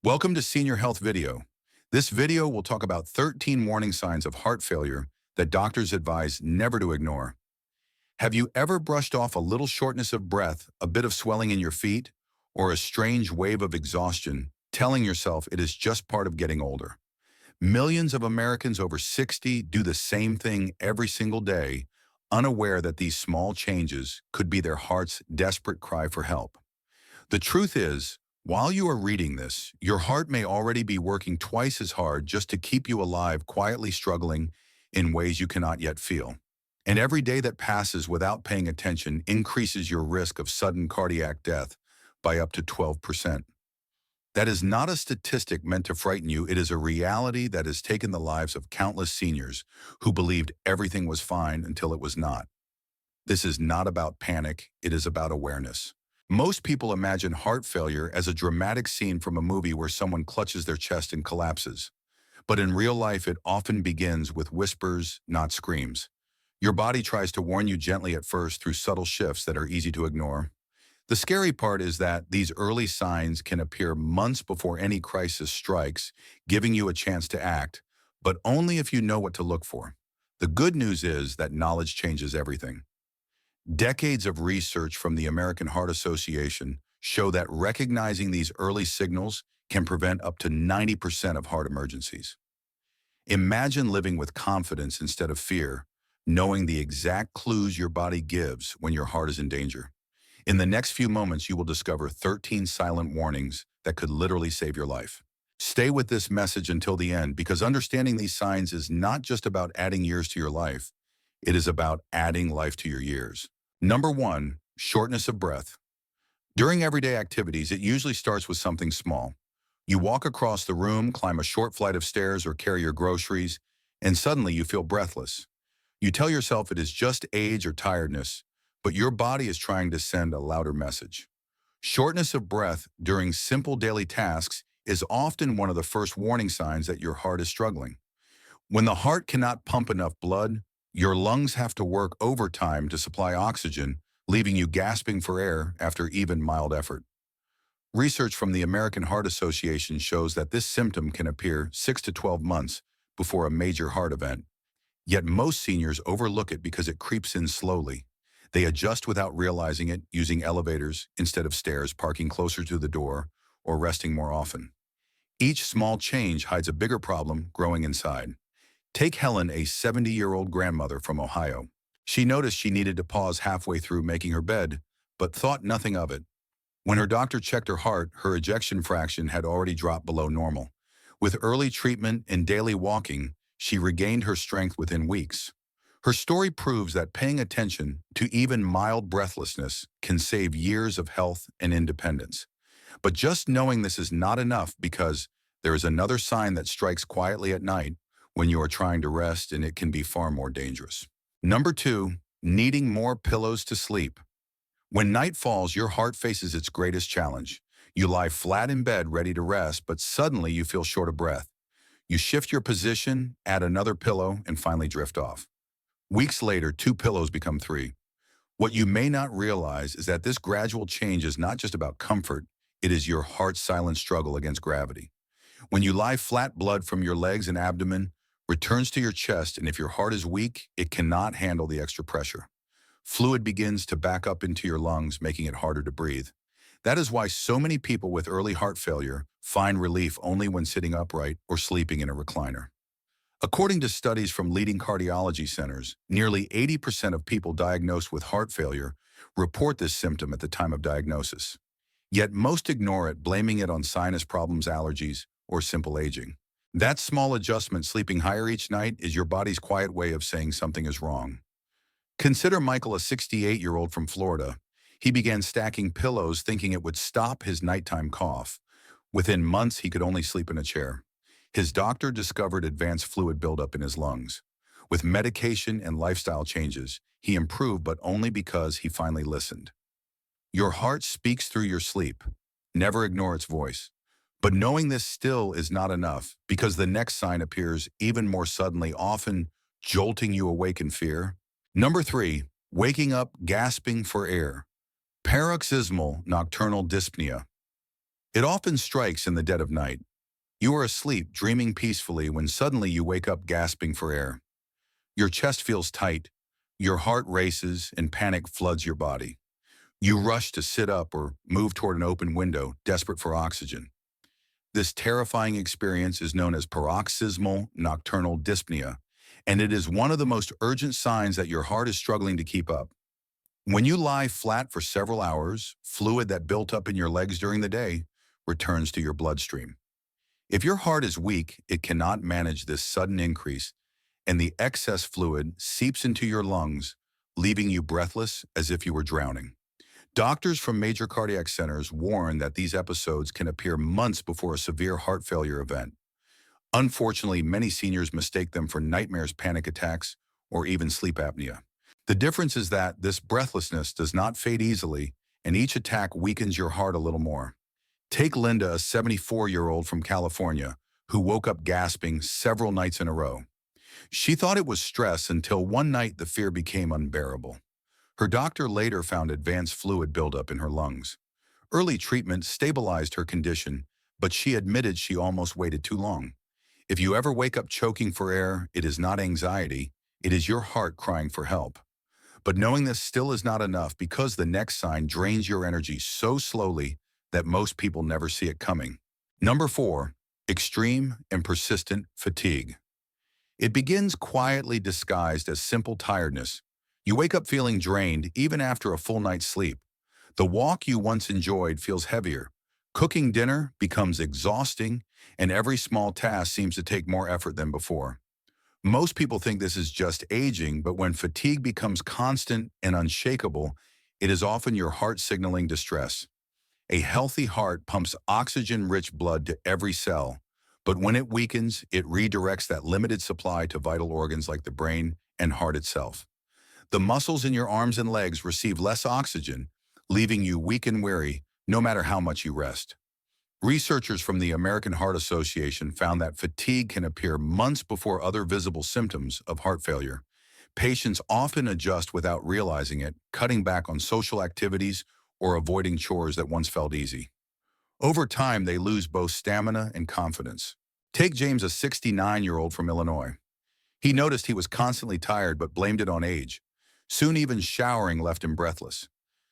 Welcome to Senior Health Video. This video will talk about 13 warning signs of heart failure that doctors advise never to ignore. Have you ever brushed off a little shortness of breath, a bit of swelling in your feet, or a strange wave of exhaustion, telling yourself it is just part of getting older? Millions of Americans over 60 do the same thing every single day, unaware that these small changes could be their heart's desperate cry for help. The truth is, while you are reading this, your heart may already be working twice as hard just to keep you alive, quietly struggling in ways you cannot yet feel. And every day that passes without paying attention increases your risk of sudden cardiac death by up to 12%. That is not a statistic meant to frighten you. It is a reality that has taken the lives of countless seniors who believed everything was fine until it was not. This is not about panic. It is about awareness. Most people imagine heart failure as a dramatic scene from a movie where someone clutches their chest and collapses. But in real life, it often begins with whispers, not screams. Your body tries to warn you gently at first through subtle shifts that are easy to ignore. The scary part is that these early signs can appear months before any crisis strikes, giving you a chance to act, but only if you know what to look for. The good news is that knowledge changes everything. Decades of research from the American Heart Association show that recognizing these early signals can prevent up to 90% of heart emergencies. Imagine living with confidence instead of fear, knowing the exact clues your body gives when your heart is in danger. In the next few moments, you will discover 13 silent warnings that could literally save your life. Stay with this message until the end, because understanding these signs is not just about adding years to your life, it is about adding life to your years. Number 1, shortness of breath. During everyday activities, it usually starts with something small. You walk across the room, climb a short flight of stairs, or carry your groceries, and suddenly you feel breathless. You tell yourself it is just age or tiredness, but your body is trying to send a louder message. Shortness of breath during simple daily tasks is often one of the first warning signs that your heart is struggling. When the heart cannot pump enough blood, your lungs have to work overtime to supply oxygen, leaving you gasping for air after even mild effort. Research from the American Heart Association shows that this symptom can appear 6 to 12 months before a major heart event. Yet most seniors overlook it because it creeps in slowly. They adjust without realizing it, using elevators instead of stairs, parking closer to the door, or resting more often. Each small change hides a bigger problem growing inside. Take Helen, a 70-year-old grandmother from Ohio. She noticed she needed to pause halfway through making her bed, but thought nothing of it. When her doctor checked her heart, her ejection fraction had already dropped below normal. With early treatment and daily walking, she regained her strength within weeks. Her story proves that paying attention to even mild breathlessness can save years of health and independence. But just knowing this is not enough, because there is another sign that strikes quietly at night when you are trying to rest, and it can be far more dangerous. Number 2, needing more pillows to sleep. When night falls, your heart faces its greatest challenge. You lie flat in bed ready to rest, but suddenly you feel short of breath. You shift your position, add another pillow, and finally drift off. Weeks later, 2 pillows become 3. What you may not realize is that this gradual change is not just about comfort, it is your heart's silent struggle against gravity. When you lie flat, blood from your legs and abdomen returns to your chest, and if your heart is weak, it cannot handle the extra pressure. Fluid begins to back up into your lungs, making it harder to breathe. That is why so many people with early heart failure find relief only when sitting upright or sleeping in a recliner. According to studies from leading cardiology centers, nearly 80% of people diagnosed with heart failure report this symptom at the time of diagnosis. Yet most ignore it, blaming it on sinus problems, allergies, or simple aging. That small adjustment, sleeping higher each night, is your body's quiet way of saying something is wrong. Consider Michael, a 68-year-old from Florida. He began stacking pillows thinking it would stop his nighttime cough. Within months, he could only sleep in a chair. His doctor discovered advanced fluid buildup in his lungs. With medication and lifestyle changes, he improved, but only because he finally listened. Your heart speaks through your sleep. Never ignore its voice. But knowing this still is not enough, because the next sign appears even more suddenly, often jolting you awake in fear. Number 3, waking up gasping for air. Paroxysmal nocturnal dyspnea. It often strikes in the dead of night. You are asleep, dreaming peacefully, when suddenly you wake up gasping for air. Your chest feels tight, your heart races, and panic floods your body. You rush to sit up or move toward an open window, desperate for oxygen. This terrifying experience is known as paroxysmal nocturnal dyspnea, and it is one of the most urgent signs that your heart is struggling to keep up. When you lie flat for several hours, fluid that built up in your legs during the day returns to your bloodstream. If your heart is weak, it cannot manage this sudden increase, and the excess fluid seeps into your lungs, leaving you breathless as if you were drowning. Doctors from major cardiac centers warn that these episodes can appear months before a severe heart failure event. Unfortunately, many seniors mistake them for nightmares, panic attacks, or even sleep apnea. The difference is that this breathlessness does not fade easily, and each attack weakens your heart a little more. Take Linda, a 74-year-old from California, who woke up gasping several nights in a row. She thought it was stress until one night the fear became unbearable. Her doctor later found advanced fluid buildup in her lungs. Early treatment stabilized her condition, but she admitted she almost waited too long. If you ever wake up choking for air, it is not anxiety, it is your heart crying for help. But knowing this still is not enough, because the next sign drains your energy so slowly that most people never see it coming. Number 4, extreme and persistent fatigue. It begins quietly, disguised as simple tiredness. You wake up feeling drained even after a full night's sleep. The walk you once enjoyed feels heavier. Cooking dinner becomes exhausting, and every small task seems to take more effort than before. Most people think this is just aging, but when fatigue becomes constant and unshakable, it is often your heart signaling distress. A healthy heart pumps oxygen-rich blood to every cell, but when it weakens, it redirects that limited supply to vital organs like the brain and heart itself. The muscles in your arms and legs receive less oxygen, leaving you weak and weary, no matter how much you rest. Researchers from the American Heart Association found that fatigue can appear months before other visible symptoms of heart failure. Patients often adjust without realizing it, cutting back on social activities or avoiding chores that once felt easy. Over time, they lose both stamina and confidence. Take James, a 69-year-old from Illinois. He noticed he was constantly tired but blamed it on age. Soon even showering left him breathless.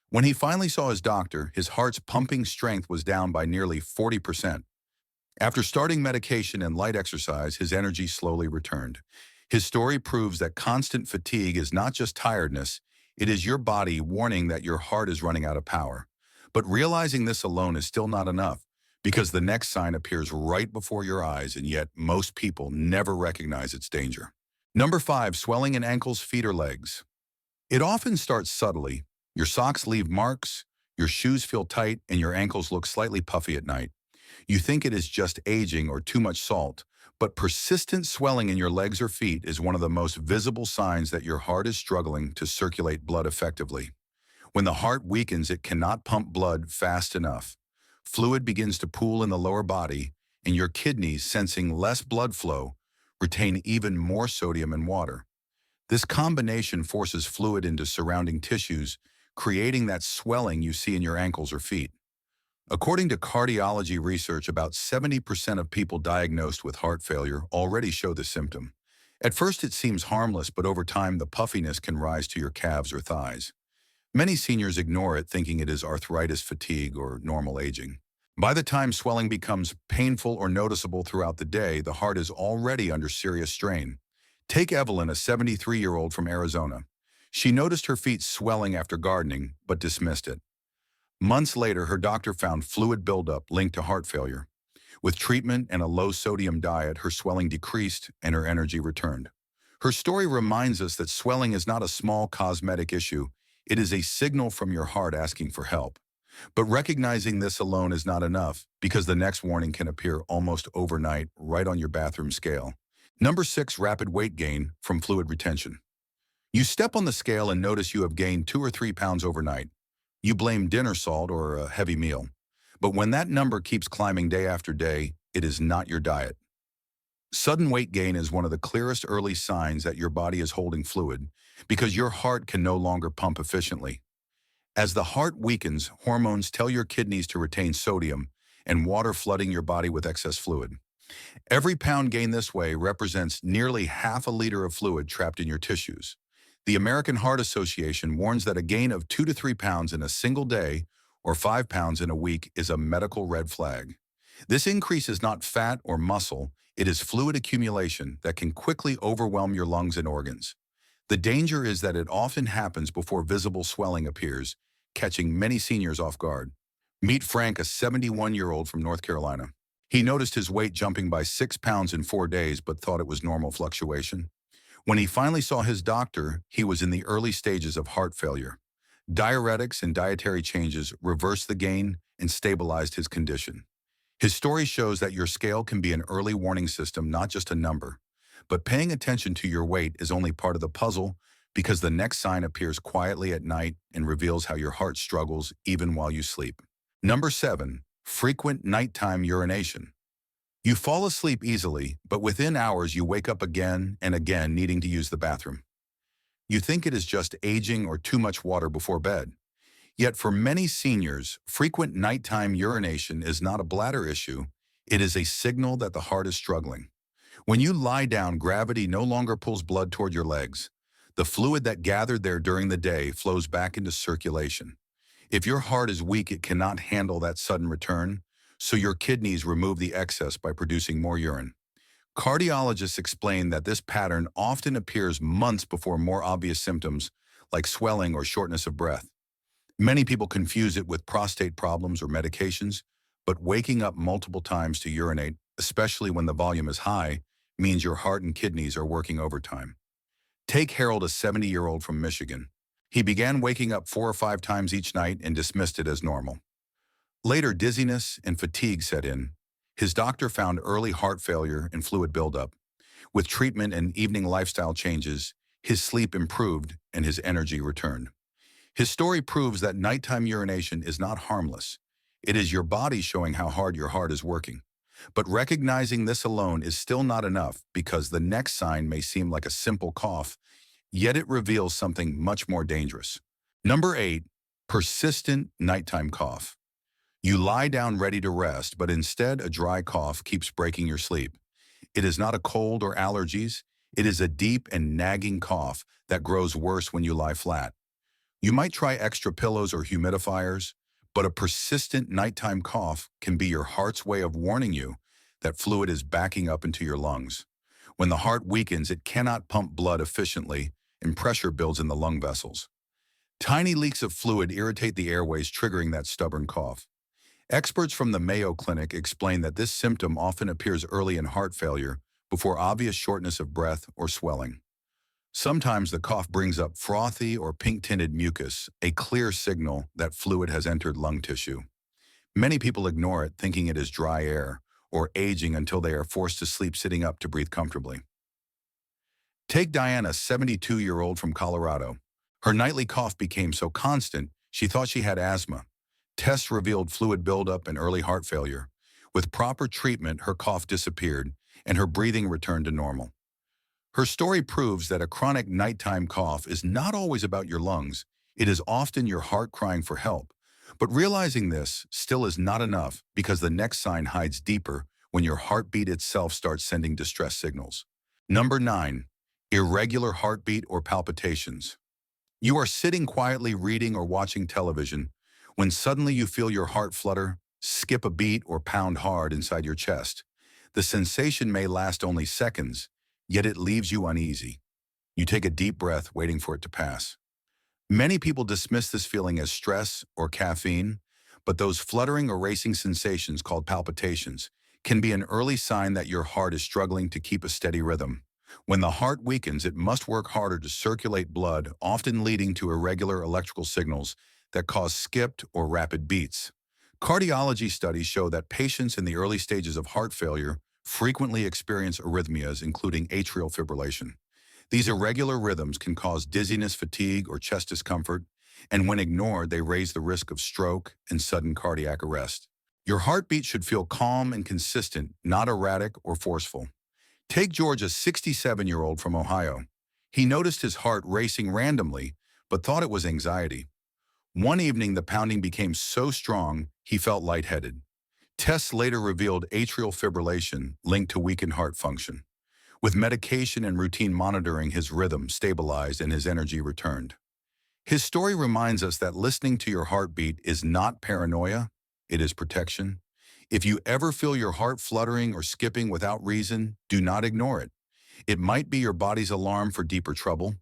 When he finally saw his doctor, his heart's pumping strength was down by nearly 40%. After starting medication and light exercise, his energy slowly returned. His story proves that constant fatigue is not just tiredness, it is your body warning that your heart is running out of power. But realizing this alone is still not enough, because the next sign appears right before your eyes, and yet most people never recognize its danger. Number 5, swelling in ankles, feet, or legs. It often starts subtly. Your socks leave marks, your shoes feel tight, and your ankles look slightly puffy at night. You think it is just aging or too much salt, but persistent swelling in your legs or feet is one of the most visible signs that your heart is struggling to circulate blood effectively. When the heart weakens, it cannot pump blood fast enough. Fluid begins to pool in the lower body, and your kidneys, sensing less blood flow, retain even more sodium and water. This combination forces fluid into surrounding tissues, creating that swelling you see in your ankles or feet. According to cardiology research, about 70% of people diagnosed with heart failure already show the symptom. At first it seems harmless, but over time the puffiness can rise to your calves or thighs. Many seniors ignore it, thinking it is arthritis, fatigue, or normal aging. By the time swelling becomes painful or noticeable throughout the day, the heart is already under serious strain. Take Evelyn, a 73-year-old from Arizona. She noticed her feet swelling after gardening, but dismissed it. Months later, her doctor found fluid buildup linked to heart failure. With treatment and a low-sodium diet, her swelling decreased and her energy returned. Her story reminds us that swelling is not a small cosmetic issue. It is a signal from your heart asking for help. But recognizing this alone is not enough, because the next warning can appear almost overnight, right on your bathroom scale. Number 6, rapid weight gain from fluid retention. You step on the scale and notice you have gained 2 or 3 pounds overnight. You blame dinner salt or a heavy meal. But when that number keeps climbing day after day, it is not your diet. Sudden weight gain is one of the clearest early signs that your body is holding fluid, because your heart can no longer pump efficiently. As the heart weakens, hormones tell your kidneys to retain sodium, and water flooding your body with excess fluid. Every pound gained this way represents nearly half a liter of fluid trapped in your tissues. The American Heart Association warns that a gain of 2 to 3 pounds in a single day or 5 pounds in a week is a medical red flag. This increase is not fat or muscle, it is fluid accumulation that can quickly overwhelm your lungs and organs. The danger is that it often happens before visible swelling appears, catching many seniors off guard. Meet Frank, a 71-year-old from North Carolina. He noticed his weight jumping by 6 pounds in 4 days but thought it was normal fluctuation. When he finally saw his doctor, he was in the early stages of heart failure. Diuretics and dietary changes reversed the gain and stabilized his condition. His story shows that your scale can be an early warning system, not just a number. But paying attention to your weight is only part of the puzzle, because the next sign appears quietly at night and reveals how your heart struggles even while you sleep. Number 7. Frequent nighttime urination. You fall asleep easily, but within hours you wake up again and again needing to use the bathroom. You think it is just aging or too much water before bed. Yet for many seniors, frequent nighttime urination is not a bladder issue, it is a signal that the heart is struggling. When you lie down, gravity no longer pulls blood toward your legs. The fluid that gathered there during the day flows back into circulation. If your heart is weak, it cannot handle that sudden return, so your kidneys remove the excess by producing more urine. Cardiologists explain that this pattern often appears months before more obvious symptoms like swelling or shortness of breath. Many people confuse it with prostate problems or medications, but waking up multiple times to urinate, especially when the volume is high, means your heart and kidneys are working overtime. Take Harold, a 70-year-old from Michigan. He began waking up 4 or 5 times each night and dismissed it as normal. Later, dizziness and fatigue set in. His doctor found early heart failure and fluid buildup. With treatment and evening lifestyle changes, his sleep improved and his energy returned. His story proves that nighttime urination is not harmless. It is your body showing how hard your heart is working. But recognizing this alone is still not enough, because the next sign may seem like a simple cough, yet it reveals something much more dangerous. Number 8. Persistent nighttime cough. You lie down ready to rest, but instead a dry cough keeps breaking your sleep. It is not a cold or allergies. It is a deep and nagging cough that grows worse when you lie flat. You might try extra pillows or humidifiers, but a persistent nighttime cough can be your heart's way of warning you that fluid is backing up into your lungs. When the heart weakens, it cannot pump blood efficiently and pressure builds in the lung vessels. Tiny leaks of fluid irritate the airways, triggering that stubborn cough. Experts from the Mayo Clinic explain that this symptom often appears early in heart failure before obvious shortness of breath or swelling. Sometimes the cough brings up frothy or pink-tinted mucus, a clear signal that fluid has entered lung tissue. Many people ignore it, thinking it is dry air or aging, until they are forced to sleep sitting up to breathe comfortably. Take Diana, a 72-year-old from Colorado. Her nightly cough became so constant, she thought she had asthma. Tests revealed fluid buildup and early heart failure. With proper treatment, her cough disappeared and her breathing returned to normal. Her story proves that a chronic nighttime cough is not always about your lungs. It is often your heart crying for help. But realizing this still is not enough, because the next sign hides deeper when your heartbeat itself starts sending distress signals. Number 9. Irregular heartbeat or palpitations. You are sitting quietly reading or watching television when suddenly you feel your heart flutter, skip a beat, or pound hard inside your chest. The sensation may last only seconds, yet it leaves you uneasy. You take a deep breath, waiting for it to pass. Many people dismiss this feeling as stress or caffeine, but those fluttering or racing sensations, called palpitations, can be an early sign that your heart is struggling to keep a steady rhythm. When the heart weakens, it must work harder to circulate blood, often leading to irregular electrical signals that cause skipped or rapid beats. Cardiology studies show that patients in the early stages of heart failure frequently experience arrhythmias, including atrial fibrillation. These irregular rhythms can cause dizziness, fatigue, or chest discomfort, and when ignored, they raise the risk of stroke and sudden cardiac arrest. Your heartbeat should feel calm and consistent, not erratic or forceful. Take George, a 67-year-old from Ohio. He noticed his heart racing randomly, but thought it was anxiety. One evening, the pounding became so strong, he felt lightheaded. Tests later revealed atrial fibrillation linked to weakened heart function. With medication and routine monitoring, his rhythm stabilized and his energy returned. His story reminds us that listening to your heartbeat is not paranoia, it is protection. If you ever feel your heart fluttering or skipping without reason, do not ignore it. It might be your body's alarm for deeper trouble,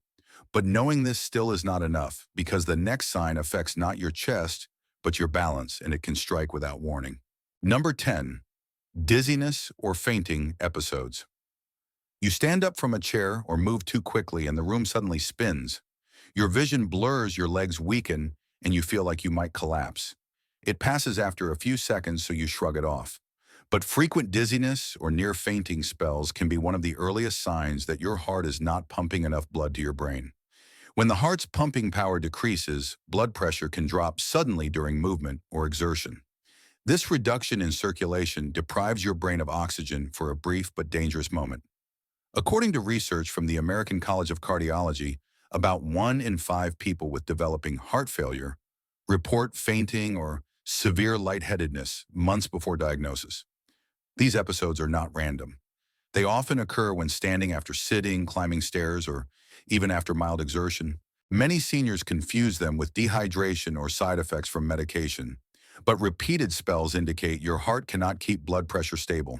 but knowing this still is not enough because the next sign affects not your chest, but your balance, and it can strike without warning. Number 10, dizziness or fainting episodes. You stand up from a chair or move too quickly and the room suddenly spins. Your vision blurs, your legs weaken, and you feel like you might collapse. It passes after a few seconds, so you shrug it off. But frequent dizziness or near fainting spells can be one of the earliest signs that your heart is not pumping enough blood to your brain. When the heart's pumping power decreases, blood pressure can drop suddenly during movement or exertion. This reduction in circulation deprives your brain of oxygen for a brief but dangerous moment. According to research from the American College of Cardiology, about 1 in 5 people with developing heart failure report fainting or severe lightheadedness months before diagnosis. These episodes are not random. They often occur when standing after sitting, climbing stairs, or even after mild exertion. Many seniors confuse them with dehydration or side effects from medication, but repeated spells indicate your heart cannot keep blood pressure stable.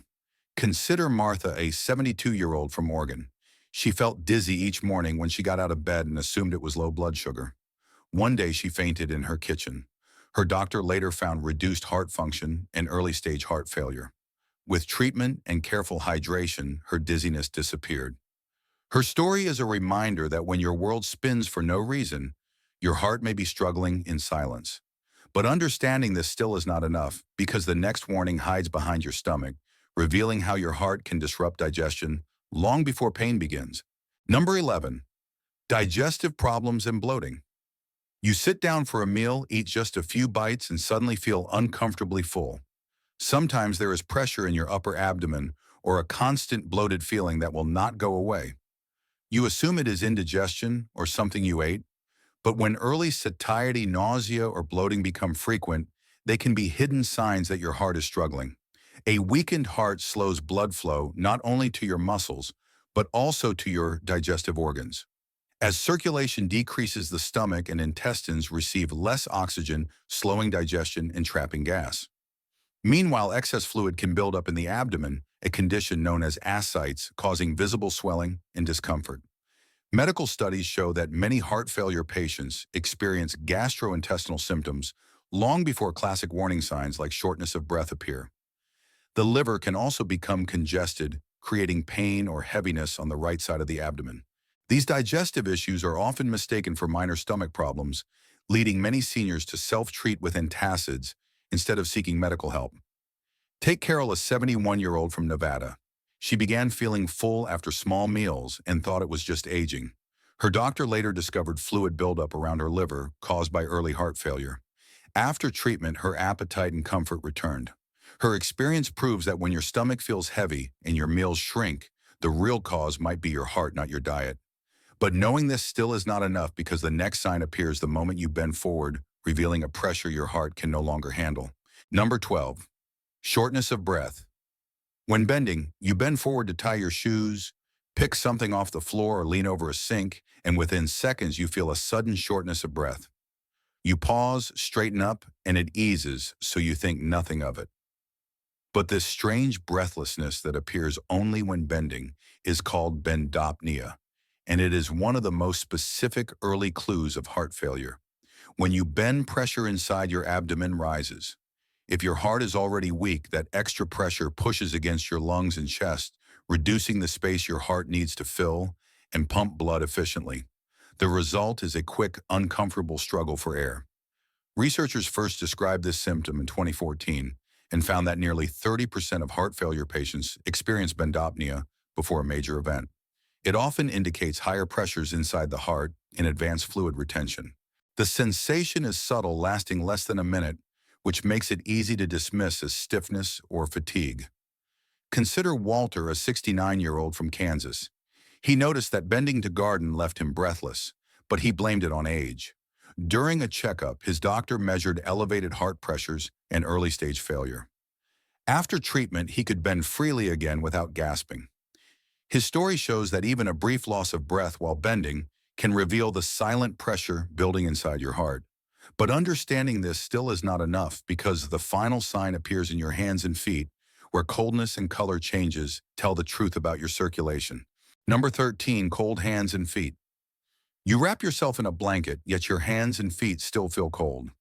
Consider Martha, a 72-year-old from Oregon. She felt dizzy each morning when she got out of bed and assumed it was low blood sugar. One day she fainted in her kitchen. Her doctor later found reduced heart function and early-stage heart failure. With treatment and careful hydration, her dizziness disappeared. Her story is a reminder that when your world spins for no reason, your heart may be struggling in silence. But understanding this still is not enough, because the next warning hides behind your stomach, revealing how your heart can disrupt digestion long before pain begins. Number 11, digestive problems and bloating. You sit down for a meal, eat just a few bites, and suddenly feel uncomfortably full. Sometimes there is pressure in your upper abdomen or a constant bloated feeling that will not go away. You assume it is indigestion or something you ate, but when early satiety, nausea, or bloating become frequent, they can be hidden signs that your heart is struggling. A weakened heart slows blood flow not only to your muscles, but also to your digestive organs. As circulation decreases, the stomach and intestines receive less oxygen, slowing digestion and trapping gas. Meanwhile, excess fluid can build up in the abdomen, a condition known as ascites, causing visible swelling and discomfort. Medical studies show that many heart failure patients experience gastrointestinal symptoms long before classic warning signs like shortness of breath appear. The liver can also become congested, creating pain or heaviness on the right side of the abdomen. These digestive issues are often mistaken for minor stomach problems, leading many seniors to self-treat with antacids instead of seeking medical help. Take Carol, a 71-year-old from Nevada. She began feeling full after small meals and thought it was just aging. Her doctor later discovered fluid buildup around her liver caused by early heart failure. After treatment, her appetite and comfort returned. Her experience proves that when your stomach feels heavy and your meals shrink, the real cause might be your heart, not your diet. But knowing this still is not enough, because the next sign appears the moment you bend forward, revealing a pressure your heart can no longer handle. Number 12, shortness of breath. When bending, you bend forward to tie your shoes, pick something off the floor, or lean over a sink, and within seconds you feel a sudden shortness of breath. You pause, straighten up, and it eases, so you think nothing of it. But this strange breathlessness that appears only when bending is called bendopnea, and it is one of the most specific early clues of heart failure. When you bend, pressure inside your abdomen rises. If your heart is already weak, that extra pressure pushes against your lungs and chest, reducing the space your heart needs to fill and pump blood efficiently. The result is a quick, uncomfortable struggle for air. Researchers first described this symptom in 2014 and found that nearly 30% of heart failure patients experience bendopnea before a major event. It often indicates higher pressures inside the heart and advanced fluid retention. The sensation is subtle, lasting less than a minute, which makes it easy to dismiss as stiffness or fatigue. Consider Walter, a 69-year-old from Kansas. He noticed that bending to garden left him breathless, but he blamed it on age. During a checkup, his doctor measured elevated heart pressures and early-stage failure. After treatment, he could bend freely again without gasping. His story shows that even a brief loss of breath while bending can reveal the silent pressure building inside your heart. But understanding this still is not enough because the final sign appears in your hands and feet, where coldness and color changes tell the truth about your circulation. Number 13, cold hands and feet. You wrap yourself in a blanket, yet your hands and feet still feel cold.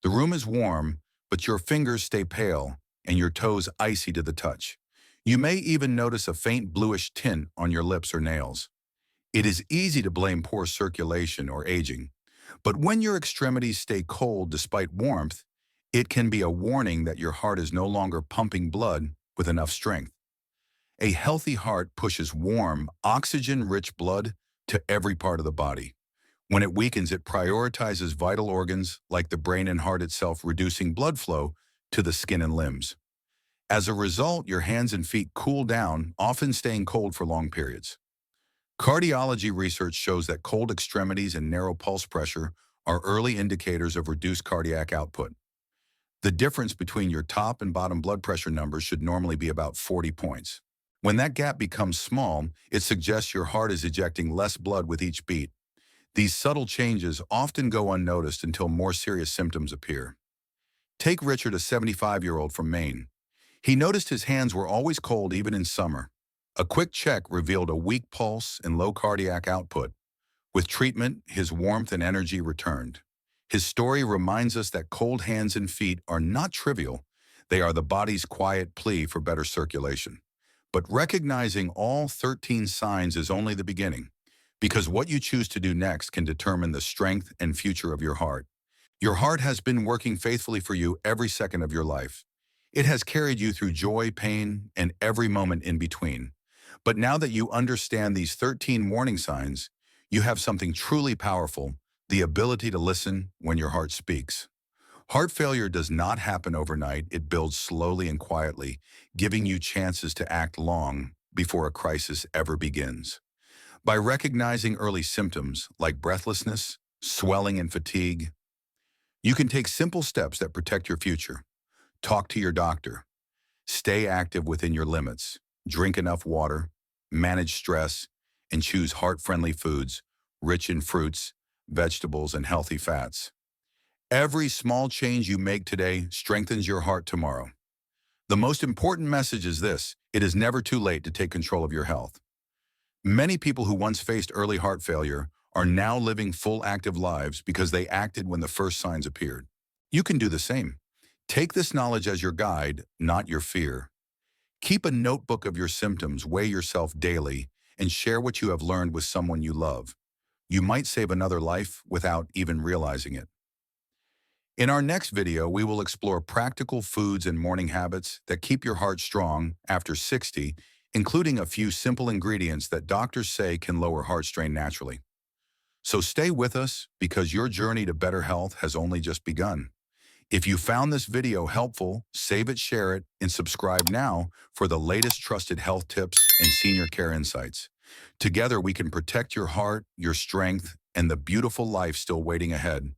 The room is warm, but your fingers stay pale and your toes icy to the touch. You may even notice a faint bluish tint on your lips or nails. It is easy to blame poor circulation or aging, but when your extremities stay cold despite warmth, it can be a warning that your heart is no longer pumping blood with enough strength. A healthy heart pushes warm, oxygen-rich blood to every part of the body. When it weakens, it prioritizes vital organs like the brain and heart itself, reducing blood flow to the skin and limbs. As a result, your hands and feet cool down, often staying cold for long periods. Cardiology research shows that cold extremities and narrow pulse pressure are early indicators of reduced cardiac output. The difference between your top and bottom blood pressure numbers should normally be about 40 points. When that gap becomes small, it suggests your heart is ejecting less blood with each beat. These subtle changes often go unnoticed until more serious symptoms appear. Take Richard, a 75-year-old from Maine. He noticed his hands were always cold even in summer. A quick check revealed a weak pulse and low cardiac output. With treatment, his warmth and energy returned. His story reminds us that cold hands and feet are not trivial. They are the body's quiet plea for better circulation. But recognizing all 13 signs is only the beginning, because what you choose to do next can determine the strength and future of your heart. Your heart has been working faithfully for you every second of your life. It has carried you through joy, pain, and every moment in between. But now that you understand these 13 warning signs, you have something truly powerful: the ability to listen when your heart speaks. Heart failure does not happen overnight. It builds slowly and quietly, giving you chances to act long before a crisis ever begins. By recognizing early symptoms like breathlessness, swelling, and fatigue, you can take simple steps that protect your future. Talk to your doctor. Stay active within your limits. Drink enough water, manage stress, and choose heart-friendly foods, rich in fruits, vegetables, and healthy fats. Every small change you make today strengthens your heart tomorrow. The most important message is this: it is never too late to take control of your health. Many people who once faced early heart failure are now living full active lives because they acted when the first signs appeared. You can do the same. Take this knowledge as your guide, not your fear. Keep a notebook of your symptoms, weigh yourself daily, and share what you have learned with someone you love. You might save another life without even realizing it. In our next video, we will explore practical foods and morning habits that keep your heart strong after 60, including a few simple ingredients that doctors say can lower heart strain naturally. So stay with us, because your journey to better health has only just begun. If you found this video helpful, save it, share it, and subscribe now for the latest trusted health tips and senior care insights. Together, we can protect your heart, your strength, and the beautiful life still waiting ahead.